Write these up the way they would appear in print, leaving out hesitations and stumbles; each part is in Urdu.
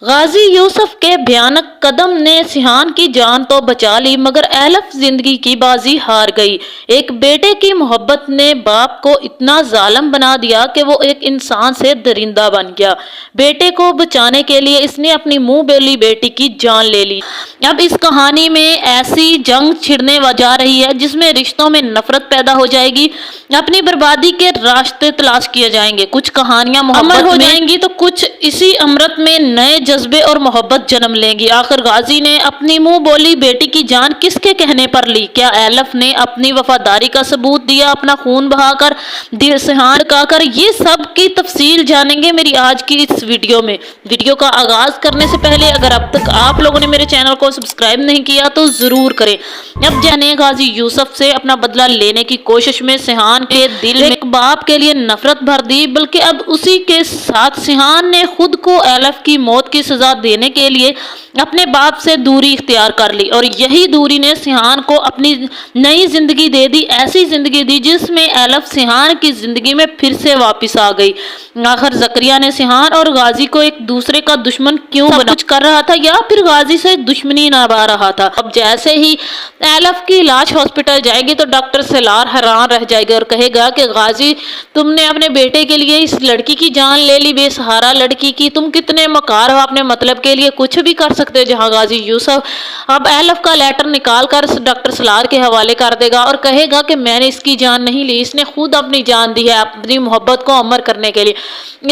غازی یوسف کے بھیانک قدم نے سیحان کی جان تو بچا لی مگر ایلف زندگی کی بازی ہار گئی۔ ایک بیٹے کی محبت نے باپ کو اتنا ظالم بنا دیا کہ وہ ایک انسان سے درندہ بن گیا۔ بیٹے کو بچانے کے لیے اس نے اپنی منہ بولی بیٹی کی جان لے لی۔ اب اس کہانی میں ایسی جنگ چھڑنے جا رہی ہے جس میں رشتوں میں نفرت پیدا ہو جائے گی، اپنی بربادی کے راستے تلاش کیے جائیں گے، کچھ کہانیاں محبت ہو جائیں گی تو کچھ اسی امرت میں نئے جذبے اور محبت جنم لیں گی۔ آخر غازی نے اپنی منہ بولی بیٹی کی جان کس کے کہنے پر لی؟ کیا ایلف نے اپنی وفاداری کا ثبوت دیا، اپنا خون بہا کر، دل سیحان کا کر؟ یہ سب کی تفصیل جانیں گے میری آج کی اس ویڈیو میں۔ ویڈیو کا آغاز کرنے سے پہلے اگر اب تک آپ لوگوں نے میرے چینل کو سبسکرائب نہیں کیا تو ضرور کریں۔ اب جانے غازی یوسف سے اپنا بدلہ لینے کی کوشش میں سیحان کے دل میں ایک باپ کے لیے نفرت بھر دی، بلکہ اب اسی کے ساتھ سیحان نے خود کو ایلف کی موت کی سزا دینے کے لیے اپنے باپ سے دوری اختیار کر لی، اور یہی دوری نے سیحان کو اپنی نئی زندگی دے دی، ایسی زندگی دی جس میں ایلف سیحان کی زندگی میں پھر سے واپس آ گئی۔ آخر زکریا نے سیحان اور غازی کو ایک دوسرے کا دشمن کیوں بنا کچھ کر رہا تھا یا پھر غازی سے دشمنی نبھا رہا تھا؟ اب جیسے ہی ایلف کی لاش ہاسپٹل جائے گی تو ڈاکٹر سالار حیران رہ جائے گا اور کہے گا کہ غازی تم نے اپنے بیٹے کے لیے اس لڑکی کی جان لے لی، بے سہارا لڑکی کی، تم کتنے مکار ہو، اپنے مطلب کے لیے کچھ بھی کر سکتے۔ جہاں غازی یوسف اب ایلف کا لیٹر نکال کر ڈاکٹر سالار کے حوالے کر دے گا اور کہے گا کہ میں نے اس کی جان نہیں لی، اس نے خود اپنی جان دی ہے اپنی محبت کو امر کرنے کے لیے،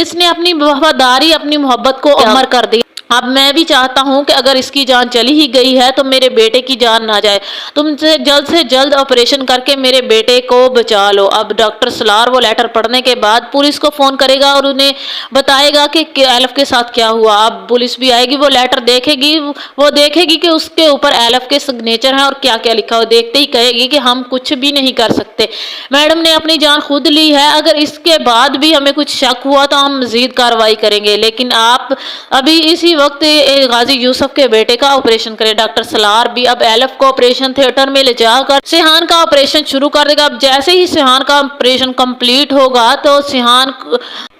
اس نے اپنی وفاداری اپنی محبت کو امر کر دی۔ اب میں بھی چاہتا ہوں کہ اگر اس کی جان چلی ہی گئی ہے تو میرے بیٹے کی جان نہ جائے، تم سے جلد آپریشن کر کے میرے بیٹے کو بچا لو۔ اب ڈاکٹر سالار وہ لیٹر پڑھنے کے بعد پولیس کو فون کرے گا اور انہیں بتائے گا کہ ایلف کے ساتھ کیا ہوا۔ اب پولیس بھی آئے گی، وہ لیٹر دیکھے گی، وہ دیکھے گی کہ اس کے اوپر ایلف کے سگنیچر ہیں اور کیا کیا لکھا ہو، دیکھتے ہی کہے گی کہ ہم کچھ بھی نہیں کر سکتے، میڈم نے اپنی جان خود لی ہے، اگر اس کے بعد بھی ہمیں کچھ شک ہوا تو ہم مزید کارروائی کریں گے، لیکن آپ ابھی اسی وقت غازی یوسف کے بیٹے کا آپریشن کرے۔ ڈاکٹر سالار بھی اب ایلف کو آپریشن تھیٹر میں لے جا کر سیحان کا آپریشن شروع کر دے گا۔ اب جیسے ہی سیحان کا آپریشن کمپلیٹ ہوگا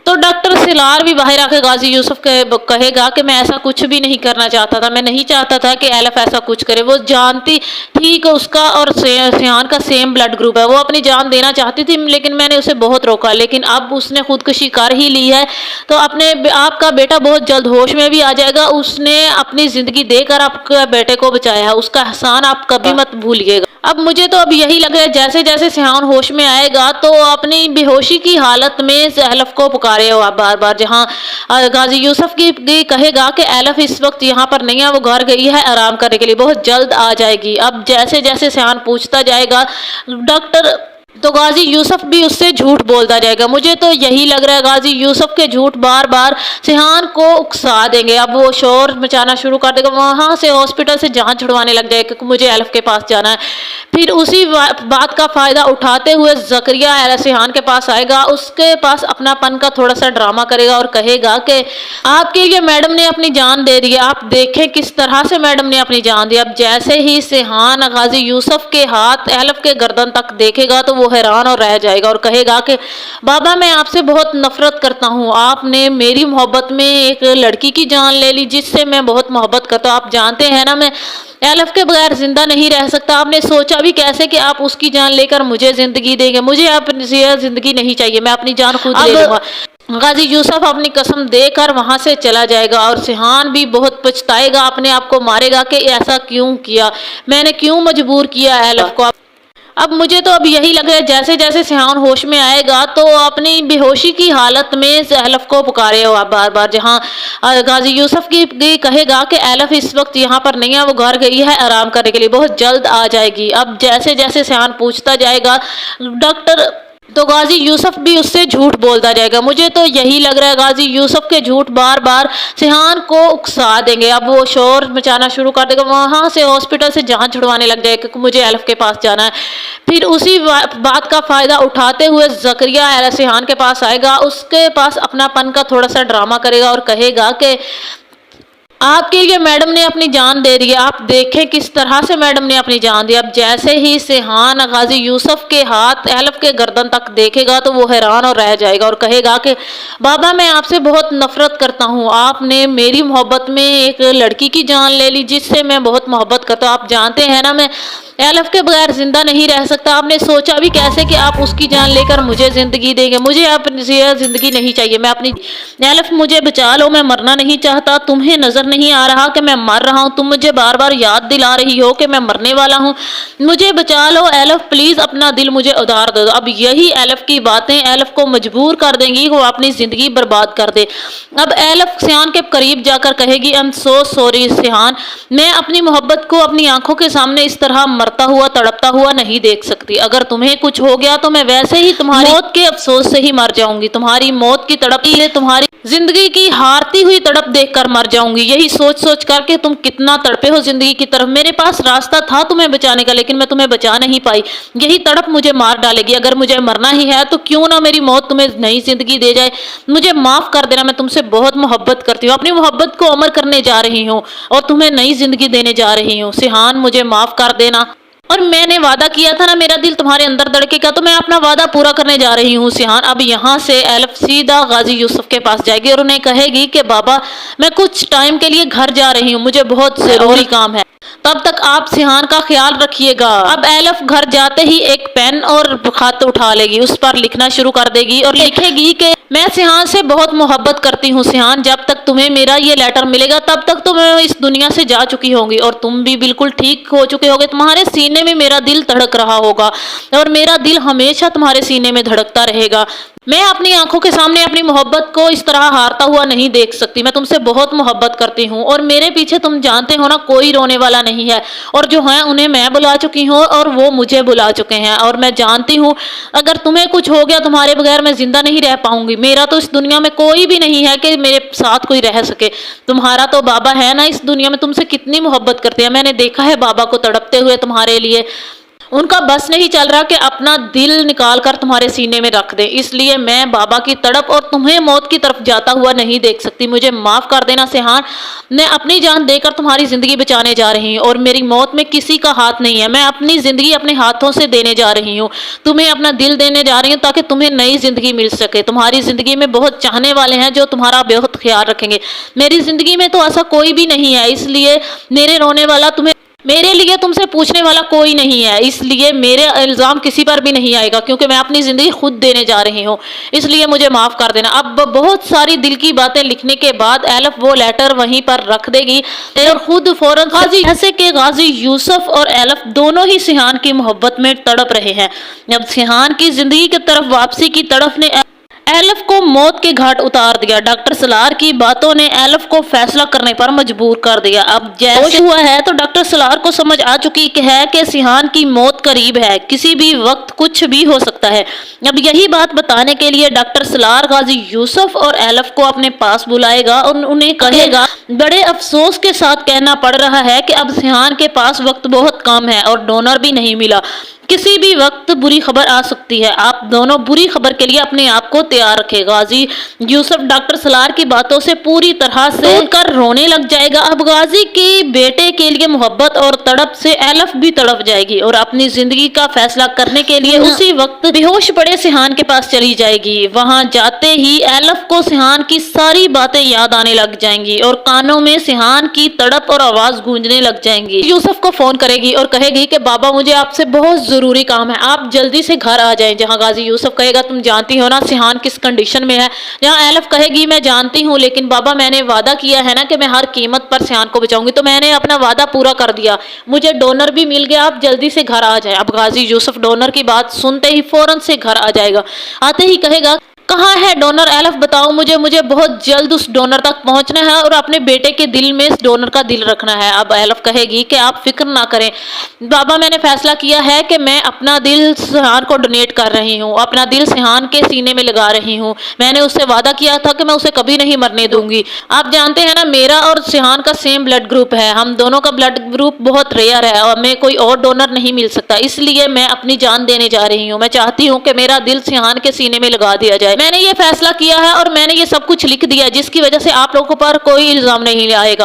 تو ڈاکٹر سالار بھی باہر آ کے غازی یوسف کہے گا کہ میں ایسا کچھ بھی نہیں کرنا چاہتا تھا، میں نہیں چاہتا تھا کہ ایلف ایسا کچھ کرے، وہ جانتی تھی کہ اس کا اور سیحان کا سیم بلڈ گروپ ہے، وہ اپنی جان دینا چاہتی تھی لیکن میں نے اسے بہت روکا، لیکن اب اس نے خودکشی کر ہی لی ہے تو آپ کا بیٹا بہت جلد ہوش میں بھی آ جائے گا، اس نے اپنی زندگی دے کر آپ کے بیٹے کو بچایا ہے، اس کا احسان آپ کبھی مت بھولیے گا۔ اب مجھے تو اب یہی لگ رہا ہے جیسے جیسے سیحان ہوش میں آئے گا تو اپنی بے ہوشی کی حالت میں ایلف کو پکارے ہوا بار بار، جہاں غازی یوسف کی کہے گا کہ ایلف اس وقت یہاں پر نہیں ہے، وہ گھر گئی ہے آرام کرنے کے لیے، بہت جلد آ جائے گی۔ اب جیسے جیسے سیحان پوچھتا جائے گا تو غازی یوسف بھی اس سے جھوٹ بولتا جائے گا۔ مجھے تو یہی لگ رہا ہے غازی یوسف کے جھوٹ بار بار سیحان کو اکسا دیں گے، اب وہ شور مچانا شروع کر دے گا، وہاں سے ہاسپٹل سے جان چھڑوانے لگ جائے گا کہ مجھے ایلف کے پاس جانا ہے۔ پھر اسی بات کا فائدہ اٹھاتے ہوئے زکریا سیحان کے پاس آئے گا، اس کے پاس اپنا پن کا تھوڑا سا ڈرامہ کرے گا اور کہے گا کہ آپ کے لیے میڈم نے اپنی جان دے دی ہے، آپ دیکھیں کس طرح سے میڈم نے اپنی جان دی۔ اب جیسے ہی سیحان غازی یوسف کے ہاتھ ایلف کے گردن تک دیکھے گا تو وہ حیران اور رہ جائے گا اور کہے گا کہ بابا میں آپ سے بہت نفرت کرتا ہوں، آپ نے میری محبت میں ایک لڑکی کی جان لے لی جس سے میں بہت محبت کرتا ہوں، آپ جانتے ہیں نا میں ایلف کے بغیر زندہ نہیں رہ سکتا، آپ نے سوچا بھی کیسے کہ آپ اس کی جان لے کر مجھے زندگی دیں گے، مجھے اپنی زندگی نہیں چاہیے، میں اپنی جان خود لے لوں گا۔ غازی یوسف اپنی قسم دے کر وہاں سے چلا جائے گا اور سیحان بھی بہت پچھتائے گا، اپنے آپ کو مارے گا کہ ایسا کیوں کیا، میں نے کیوں مجبور کیا ایلف کو۔ اب مجھے تو اب یہی لگ رہا ہے جیسے جیسے سیحان ہوش میں آئے گا تو اپنی بے ہوشی کی حالت میں ایلف کو پکارے ہوا بار بار، جہاں غازی یوسف کی کہے گا کہ ایلف اس وقت یہاں پر نہیں ہے، وہ گھر گئی ہے آرام کرنے کے لیے، بہت جلد آ جائے گی۔ اب جیسے جیسے سیحان پوچھتا جائے گا تو غازی یوسف بھی اس سے جھوٹ بولتا جائے گا۔ مجھے تو یہی لگ رہا ہے غازی یوسف کے جھوٹ بار بار سیحان کو اکسا دیں گے، اب وہ شور مچانا شروع کر دے گا، وہاں سے ہاسپٹل سے جان چھڑوانے لگ جائے گا کہ مجھے ایلف کے پاس جانا ہے۔ پھر اسی بات کا فائدہ اٹھاتے ہوئے زکریا سیحان کے پاس آئے گا، اس کے پاس اپنا پن کا تھوڑا سا ڈرامہ کرے گا اور کہے گا کہ آپ کے لیے میڈم نے اپنی جان دے دی ہے۔ آپ دیکھیں کس طرح سے میڈم نے اپنی جان دی۔ اب جیسے ہی سیحان غازی یوسف کے ہاتھ ایلف کے گردن تک دیکھے گا تو وہ حیران اور رہ جائے گا اور کہے گا کہ بابا میں آپ سے بہت نفرت کرتا ہوں، آپ نے میری محبت میں ایک لڑکی کی جان لے لی جس سے میں بہت محبت کرتا ہوں۔ آپ جانتے ہیں نا میں ایلف کے بغیر زندہ نہیں رہ سکتا۔ آپ نے سوچا بھی کیسے کہ آپ اس کی جان لے کر مجھے زندگی دیں گے؟ مجھے اپنی زندگی نہیں چاہیے، میں اپنی ایلف مجھے بچا لو، میں مرنا نہیں چاہتا۔ تمہیں نظر نہیں آ رہا کہ میں مر رہا ہوں؟ تم مجھے بار بار یاد دلا رہی ہو کہ میں مرنے والا ہوں، مجھے بچا لو ایلف پلیز، اپنا دل مجھے ادھار دو۔ اب یہی ایلف کی باتیں ایلف کو مجبور کر دیں گی وہ اپنی زندگی برباد کر دے۔ اب ایلف سیحان کے قریب جا کر کہے گی I'm so sorry سیحان، میں اپنی محبت کو اپنی آنکھوں کے سامنے اس طرح مرتا ہوا تڑپتا ہوا نہیں دیکھ سکتی۔ اگر تمہیں کچھ ہو گیا تو میں ویسے ہی تمہاری موت کے افسوس سے ہی مر جاؤں گی، تمہاری موت کی تڑپ سے تمہاری زندگی کی ہارتی ہوئی تڑپ دیکھ کر مر جاؤں گی۔ یہی سوچ سوچ کر کہ تم کتنا تڑپے ہو زندگی کی طرف، میرے پاس راستہ تھا تمہیں بچانے کا لیکن میں تمہیں بچا نہیں پائی، یہی تڑپ مجھے مار ڈالے گی۔ اگر مجھے مرنا ہی ہے تو کیوں نہ میری موت تمہیں نئی زندگی دے جائے، مجھے معاف کر دینا، میں تم سے بہت محبت کرتی ہوں، اپنی محبت کو عمر کرنے جا رہی ہوں اور تمہیں نئی زندگی دینے جا رہی ہوں، سیحان مجھے معاف کر دینا۔ اور میں نے وعدہ کیا تھا نا میرا دل تمہارے اندر دھڑکے گا، تو میں اپنا وعدہ پورا کرنے جا رہی ہوں سیحان۔ اب یہاں سے ایلف سیدھا غازی یوسف کے پاس جائے گی اور انہیں کہے گی کہ بابا میں کچھ ٹائم کے لیے گھر جا رہی ہوں، مجھے بہت ضروری کام ہے، تب تک آپ سیحان کا خیال رکھیے گا۔ اب ایلف گھر جاتے ہی ایک پین اور خط اٹھا لے گی، اس پر لکھنا شروع کر دے گی اور لکھے گی کہ میں سیحان سے بہت محبت کرتی ہوں سیحان، جب تک تمہیں میرا یہ لیٹر ملے گا تب تک تو میں اس دنیا سے جا چکی ہوں گی اور تم بھی بالکل ٹھیک ہو چکے ہوگے، تمہارے سینے میں میرا دل دھڑک رہا ہوگا اور میرا دل ہمیشہ تمہارے سینے میں دھڑکتا رہے گا۔ میں اپنی آنکھوں کے سامنے اپنی محبت کو اس طرح ہارتا ہوا نہیں دیکھ سکتی، میں تم سے بہت محبت کرتی ہوں اور میرے پیچھے تم جانتے ہو نا کوئی رونے والا نہیں ہے، اور جو ہیں انہیں میں بلا چکی ہوں اور وہ مجھے بلا چکے ہیں، اور میں جانتی ہوں اگر تمہیں کچھ ہو گیا تمہارے بغیر میں زندہ نہیں رہ پاؤں گی، میرا تو اس دنیا میں کوئی بھی نہیں ہے کہ میرے ساتھ کوئی رہ سکے، تمہارا تو بابا ہے نا اس دنیا میں تم سے کتنی محبت کرتے ہیں، میں نے دیکھا ہے بابا کو تڑپتے ہوئے تمہارے لیے، ان کا بس نہیں چل رہا کہ اپنا دل نکال کر تمہارے سینے میں رکھ دیں، اس لیے میں بابا کی تڑپ اور تمہیں موت کی طرف جاتا ہوا نہیں دیکھ سکتی، مجھے معاف کر دینا سیحان، میں اپنی جان دے کر تمہاری زندگی بچانے جا رہی ہوں اور میری موت میں کسی کا ہاتھ نہیں ہے، میں اپنی زندگی اپنے ہاتھوں سے دینے جا رہی ہوں، تمہیں اپنا دل دینے جا رہی ہوں تاکہ تمہیں نئی زندگی مل سکے، تمہاری زندگی میں بہت چاہنے والے ہیں جو تمہارا بہت خیال رکھیں گے، میری زندگی میں تو ایسا کوئی بھی نہیں ہے، اس لیے میرے رونے والا میرے لیے تم سے پوچھنے والا کوئی نہیں ہے، اس لیے میرے الزام کسی پر بھی نہیں آئے گا کیونکہ میں اپنی زندگی خود دینے جا رہی ہوں، اس لیے مجھے معاف کر دینا۔ اب بہت ساری دل کی باتیں لکھنے کے بعد ایلف وہ لیٹر وہیں پر رکھ دے گی اور خود فوراً جیسے کہ غازی یوسف اور ایلف دونوں ہی سیحان کی محبت میں تڑپ رہے ہیں۔ اب سیحان کی زندگی کی طرف واپسی کی تڑپ نے ایلف کو موت کے گھاٹ اتار دیا، ڈاکٹر سالار کی باتوں نے ایلف کو فیصلہ کرنے پر مجبور کر دیا۔ اب جیسے ہوا ہے تو ڈاکٹر سالار کو سمجھ آ چکی ہے کہ سیحان کی موت قریب ہے، کسی بھی وقت کچھ بھی ہو سکتا ہے۔ اب یہی بات بتانے کے لیے ڈاکٹر سالار غازی یوسف اور ایلف کو اپنے پاس بلائے گا اور انہیں کہے گا بڑے افسوس کے ساتھ کہنا پڑ رہا ہے کہ اب سیحان کے پاس وقت بہت کم ہے اور ڈونر بھی نہیں ملا، کسی بھی وقت بری خبر آ سکتی ہے، آپ دونوں بری خبر کے لیے اپنے آپ کو تیار رکھے۔ غازی یوسف ڈاکٹر سالار کی باتوں سے پوری طرح سے کر رونے لگ جائے گا۔ اب غازی کی بیٹے کے لیے محبت اور تڑپ سے ایلف بھی تڑپ جائے گی اور اپنی زندگی کا فیصلہ کرنے کے لیے اسی وقت بے ہوش پڑے سیحان کے پاس چلی جائے گی۔ وہاں جاتے ہی ایلف کو سیحان کی ساری باتیں یاد آنے لگ جائیں گی اور کانوں میں سیحان کی تڑپ اور آواز گونجنے لگ جائیں گی۔ یوسف کو فون کرے گی اور کہے گی کہ بابا مجھے آپ سے بہت ضروری کام ہے، آپ جلدی سے گھر آ جائیں۔ جہاں غازی یوسف کہے گا تم جانتی ہو نا سیحان کس کنڈیشن میں ہے، جہاں ایلف کہے گی میں جانتی ہوں لیکن بابا میں نے وعدہ کیا ہے نا کہ میں ہر قیمت پر سیحان کو بچاؤں گی، تو میں نے اپنا وعدہ پورا کر دیا، مجھے ڈونر بھی مل گیا، آپ جلدی سے گھر آ جائیں۔ اب غازی یوسف ڈونر کی بات سنتے ہی فوراً سے گھر آ جائے گا، آتے ہی کہے گا کہاں ہے ڈونر ایلف بتاؤ مجھے بہت جلد اس ڈونر تک پہنچنا ہے اور اپنے بیٹے کے دل میں اس ڈونر کا دل رکھنا ہے۔ اب ایلف کہے گی کہ آپ فکر نہ کریں بابا، میں نے فیصلہ کیا ہے کہ میں اپنا دل سیحان کو ڈونیٹ کر رہی ہوں، اپنا دل سیحان کے سینے میں لگا رہی ہوں، میں نے اس سے وعدہ کیا تھا کہ میں اسے کبھی نہیں مرنے دوں گی۔ آپ جانتے ہیں نا میرا اور سیحان کا سیم بلڈ گروپ ہے، ہم دونوں کا بلڈ گروپ بہت ریئر ہے اور ہمیں کوئی اور ڈونر نہیں مل سکتا، اس لیے میں اپنی جان دینے جا رہی ہوں، میں چاہتی ہوں کہ میرا دل سیحان کے سینے میں لگا دیا جائے۔ میں نے یہ فیصلہ کیا ہے اور میں نے یہ سب کچھ لکھ دیا جس کی وجہ سے آپ لوگوں پر کوئی الزام نہیں آئے گا۔